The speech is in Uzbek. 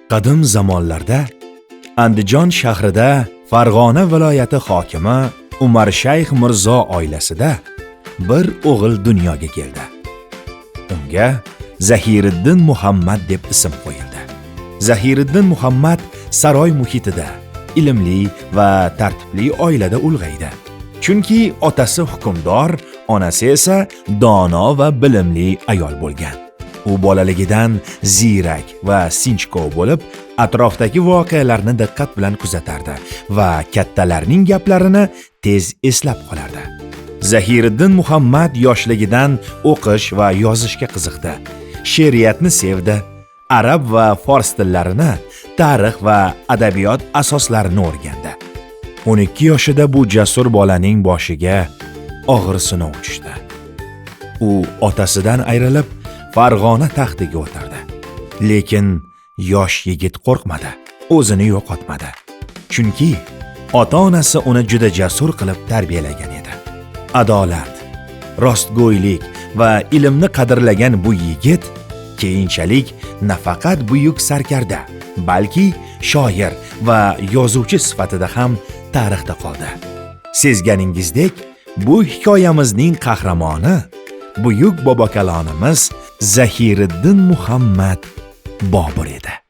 Qadim zamonlarda Andijon shahrida Farg'ona viloyati hokimi Umar Shayx Mirzo oilasida bir o'g'il dunyoga keldi. Unga Zahiriddin Muhammad deb ism qo'yildi. Zahiriddin Muhammad saroy muhitida ilmli va tartibli oilada ulg'aydi. Chunki otasi hukmdor, onasi esa dono va bilimli ayol bo'lgan. U bolaligidan ziyrak va sinchkov bo'lib, atrofdagi voqealarni diqqat bilan kuzatardi va kattalarning gaplarini tez eslab qolardi. Zahiriddin Muhammad yoshligidan o'qish va yozishga qiziqdi. She'riyatni sevdi. Arab va fors tillarini, tarix va adabiyot asoslarini o'rgandi. 12 yoshida bu jasur bolaning boshiga og'ir sinov tushdi. U otasidan ayrilib Farg'ona taxtiga o'tirdi. Lekin yosh yigit qo'rqmadi, o'zini yo'qotmadi. Chunki ota-onasi uni juda jasur qilib tarbiyalagan edi. Adolat, rostgo'ylik va ilmni qadrlagan bu yigit keyinchalik nafaqat buyuk sarkarda, balki shoir va yozuvchi sifatida ham tarixda qoldi. Sezganingizdek, bu hikoyamizning qahramoni buyuk bobokalonimiz Zahiriddin Muhammad Bobur edi.